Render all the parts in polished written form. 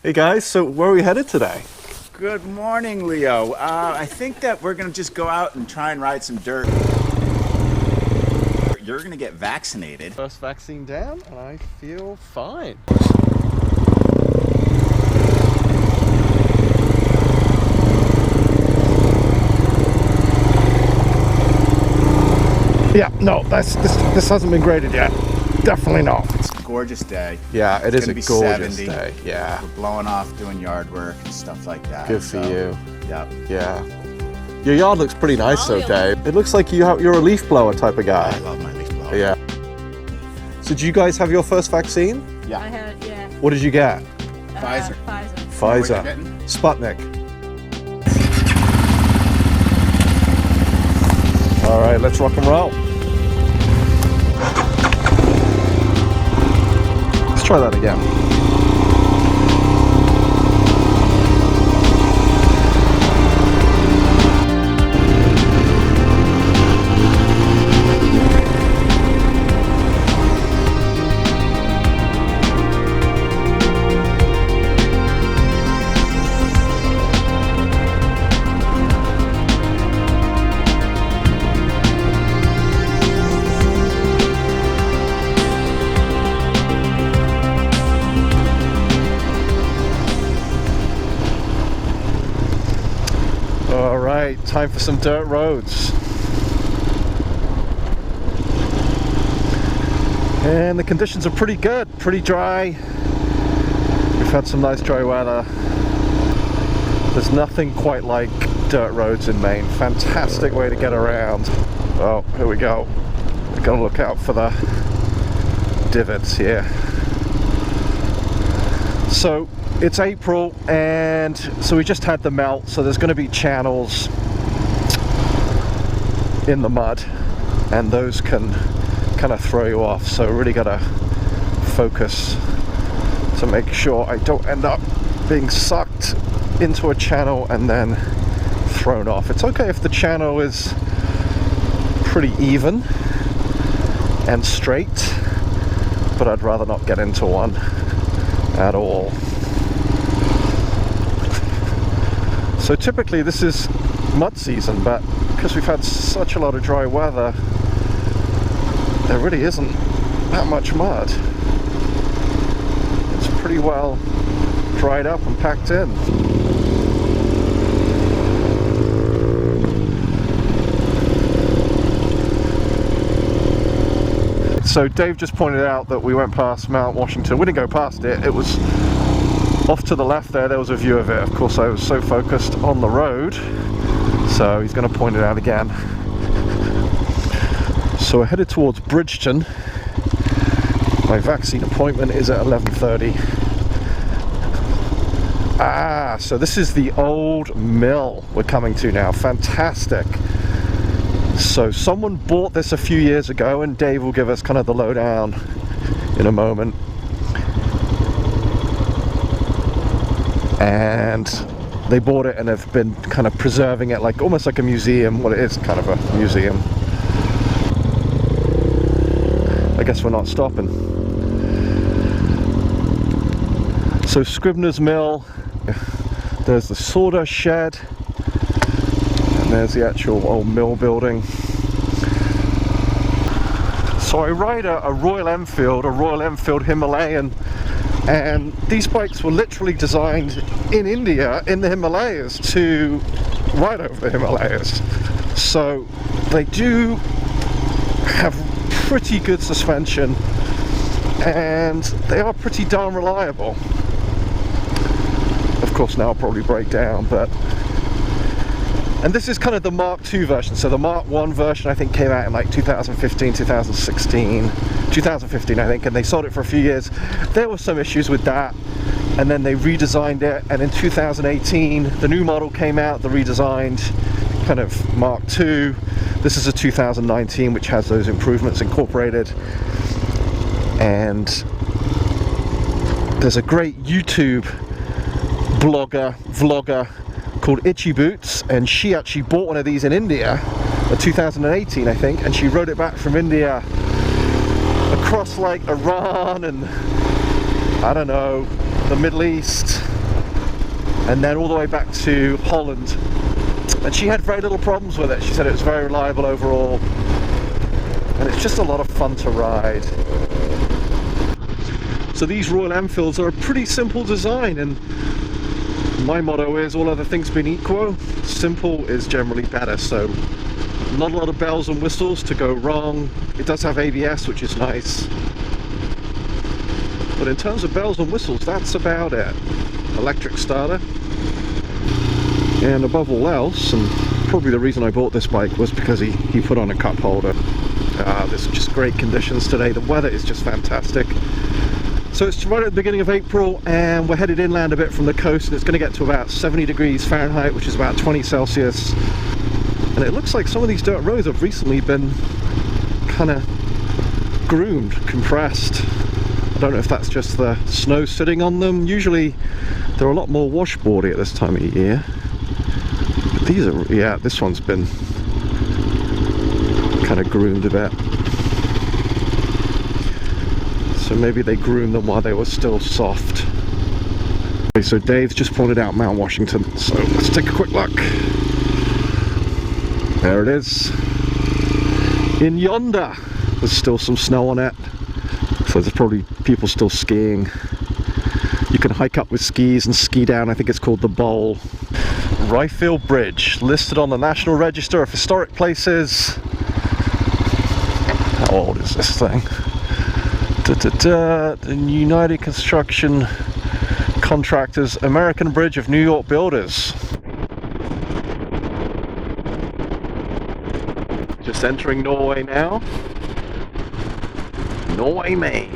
Hey guys, so where are we headed today? Good morning, Leo. I think that we're gonna just go out and try and ride some dirt. You're gonna get vaccinated. First vaccine down, and I feel fine. Yeah, no, this hasn't been graded yet. Definitely not. It's a gorgeous day. Yeah, it is a gorgeous 70. day. Yeah. We're blowing off doing yard work and stuff like that. Good for you. Yeah. Yeah. Your yard looks pretty nice though, Dave. It looks like you're a leaf blower type of guy. I love my leaf blower. Yeah. So did you guys have your first vaccine? Yeah. I had, yeah. What did you get? Pfizer. Pfizer. What Pfizer. you getting? Sputnik. All right, let's rock and roll. Let's try that again. All right, time for some dirt roads. And the conditions are pretty good, pretty dry. We've had some nice dry weather. There's nothing quite like dirt roads in Maine. Fantastic way to get around. Oh, here we go. We're gonna look out for the divots here. So it's April, and so we just had the melt, so there's going to be channels in the mud, and those can kind of throw you off, so really got to focus to make sure I don't end up being sucked into a channel and then thrown off. It's okay if the channel is pretty even and straight, but I'd rather not get into one at all. So typically this is mud season, but because we've had such a lot of dry weather, there really isn't that much mud. It's pretty well dried up and packed in. So Dave just pointed out that we went past Mount Washington. We didn't go past it, it was off to the left there was a view of it. Of course I was so focused on the road, so he's going to point it out again. So we're headed towards Bridgeton. My vaccine appointment is at 11:30. Ah, so this is the old mill we're coming to now. Fantastic. So someone bought this a few years ago, and Dave will give us kind of the lowdown in a moment. And they bought it and have been kind of preserving it like almost like a museum. Well, it is kind of a museum. I guess we're not stopping. So Scribner's Mill, there's the sawdust shed, and there's the actual old mill building. So I ride a Royal Enfield Himalayan, and these bikes were literally designed in India, in the Himalayas, to ride over the Himalayas. So they do have pretty good suspension, and they are pretty darn reliable. Of course now I'll probably break down, but... And this is kind of the Mark II version. So the Mark I version I think came out in like 2015, 2016, 2015 I think, and they sold it for a few years. There were some issues with that, and then they redesigned it, and in 2018 the new model came out, the redesigned kind of Mark II. This is a 2019 which has those improvements incorporated, and there's a great YouTube vlogger called Itchy Boots, and she actually bought one of these in India in 2018 I think, and she rode it back from India across like Iran and I don't know, the Middle East, and then all the way back to Holland. And she had very little problems with it. She said it was very reliable overall, and it's just a lot of fun to ride. So these Royal Enfields are a pretty simple design, and my motto is, all other things being equal, simple is generally better. So not a lot of bells and whistles to go wrong. It does have ABS, which is nice, but in terms of bells and whistles, that's about it. Electric starter, and above all else, and probably the reason I bought this bike was because he put on a cup holder. There's just great conditions today. The weather is just fantastic. So it's right at the beginning of April, and we're headed inland a bit from the coast, and it's going to get to about 70 degrees Fahrenheit, which is about 20 Celsius. And it looks like some of these dirt roads have recently been kind of groomed, compressed. I don't know if that's just the snow sitting on them. Usually they're a lot more washboardy at this time of year. But these are, yeah, this one's been kind of groomed a bit. So maybe they groomed them while they were still soft. Okay, so Dave's just pointed out Mount Washington, so let's take a quick look. There it is. In yonder, there's still some snow on it. So there's probably people still skiing. You can hike up with skis and ski down. I think it's called the Bowl. Ryfield Bridge, listed on the National Register of Historic Places. How old is this thing? The United Construction Contractors, American Bridge of New York Builders. Just entering Norway now. Norway, Maine.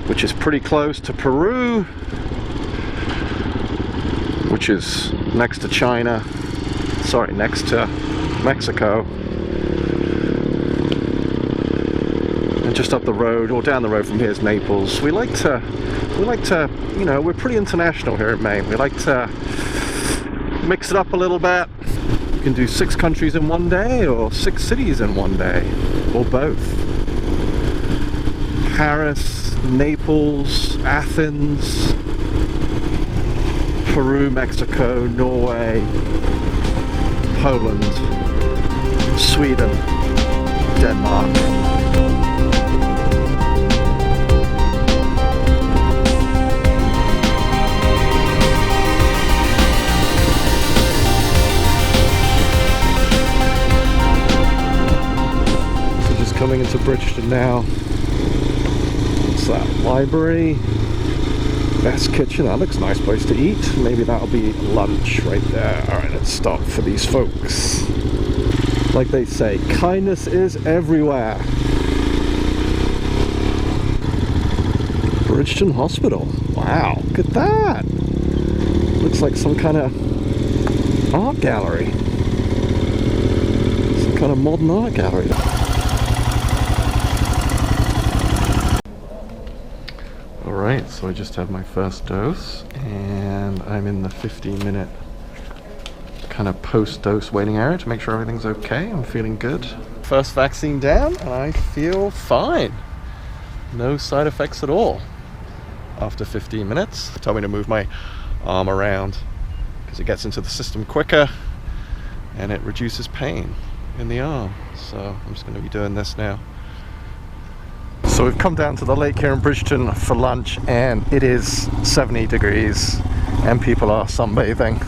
Which is pretty close to Peru, which is next to China, sorry, next to Mexico. And just up the road, or down the road from here, is Naples. We like to, you know, we're pretty international here in Maine. We like to mix it up a little bit. You can do 6 countries in one day, or 6 cities in one day, or both. Paris, Naples, Athens, Peru, Mexico, Norway, Poland, Sweden, Denmark. So just coming into Bridgeton now. What's that? Library, best kitchen. That looks a nice place to eat. Maybe that'll be lunch right there. Alright, let's stop for these folks. Like they say, kindness is everywhere. Bridgeton Hospital. Wow, look at that. Looks like some kind of art gallery. Some kind of modern art gallery. Alright, so I just had my first dose, and I'm in the 15-minute kind of post-dose waiting area to make sure everything's okay. I'm feeling good. First vaccine down, and I feel fine. No side effects at all after 15 minutes. They told me to move my arm around because it gets into the system quicker and it reduces pain in the arm. So I'm just going to be doing this now. So we've come down to the lake here in Bridgeton for lunch, and it is 70 degrees and people are sunbathing,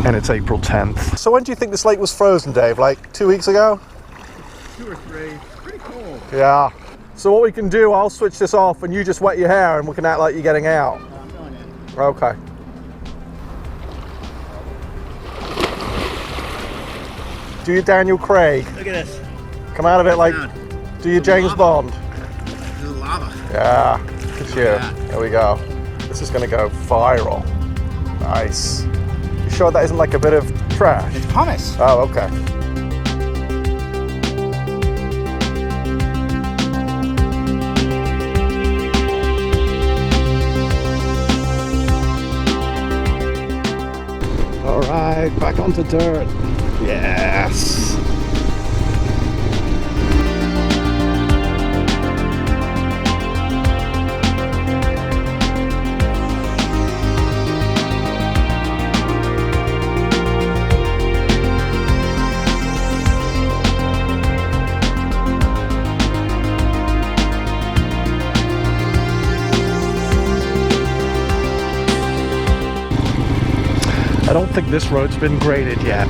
and it's April 10th. So when do you think this lake was frozen, Dave? Like 2 weeks ago? 2 or 3. Pretty cold. Yeah. So what we can do, I'll switch this off and you just wet your hair and we can act like you're getting out. No, I'm going in. Okay. Do your Daniel Craig. Look at this. Come out of it like, do your James Bond. This is lava. Yeah, look at you. Here we go. This is gonna go viral. Nice. You sure that isn't like a bit of trash? It's pumice. Oh, okay. All right, back onto dirt. Yes. don't think this road's been graded yet.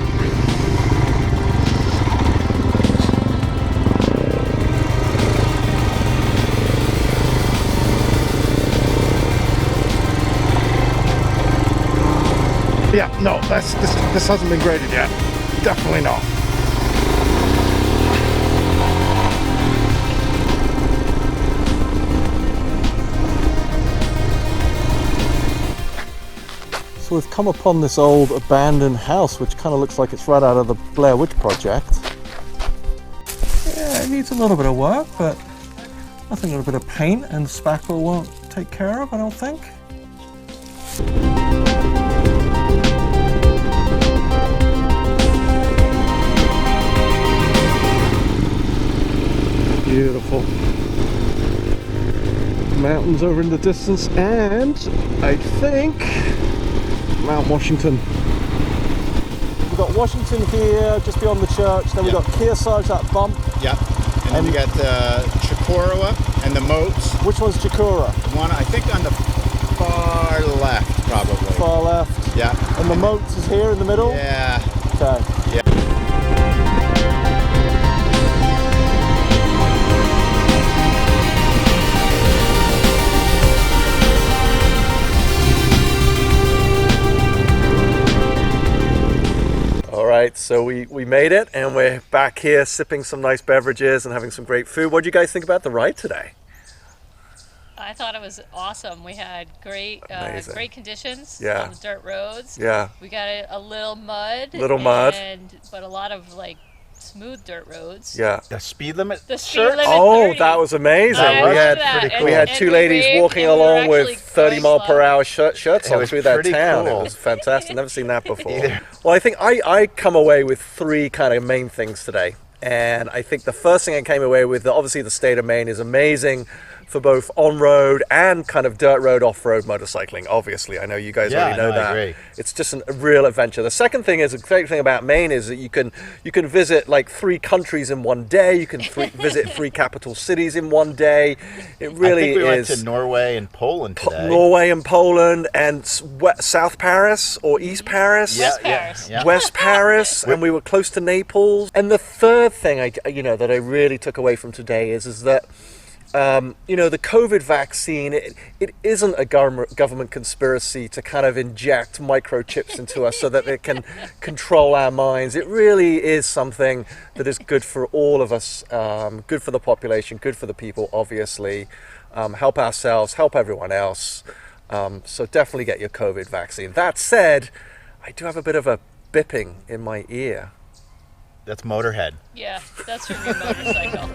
Yeah, no, this hasn't been graded yet. Definitely not. So we've come upon this old abandoned house, which kind of looks like it's right out of the Blair Witch Project. Yeah, it needs a little bit of work, but I think a little bit of paint and spackle won't take care of, I don't think. Beautiful. Mountains over in the distance, and I think Mount Washington. We've got Washington here, just beyond the church. Then we've got Kearsarge, that bump. Yep. And then you got Chicora and the moats. Which one's Chicora? One, I think, on the far left, probably. Far left. Yeah. And the moats is here in the middle? Yeah. Okay. Yeah. Alright, so we made it, and we're back here sipping some nice beverages and having some great food. What do you guys think about the ride today? I thought it was awesome. We had great conditions Yeah. on the dirt roads. Yeah. We got a little mud. But a lot of like smooth dirt roads. Yeah. The speed limit. The speed limit. Oh, 30. that was amazing. I We had remember that. we had And two we ladies waved, walking and we were along with actually 30 going mile per slow. hour shirts on was through that pretty town. cool. It was fantastic. Never seen that before. Either. Well, I think I come away with three kind of main things today. And I think the first thing I came away with, obviously the state of Maine is amazing for both on-road and kind of dirt road, off-road motorcycling. Obviously, I know you guys already know that. I agree. It's just a real adventure. The second thing is, the great thing about Maine is that you can visit like 3 countries in one day. You can visit 3 capital cities in one day. It really I think we is. went to Norway and Poland today. Norway and Poland and South Paris or East Paris. West Paris. Yeah. West Paris, and we were close to Naples. And the third thing that I really took away from today is that the COVID vaccine, it isn't a government conspiracy to kind of inject microchips into us so that it can control our minds. It really is something that is good for all of us, good for the population, good for the people, obviously. Help ourselves, help everyone else. So definitely get your COVID vaccine. That said, I do have a bit of a bipping in my ear. That's Motorhead. Yeah, that's from your motorcycle.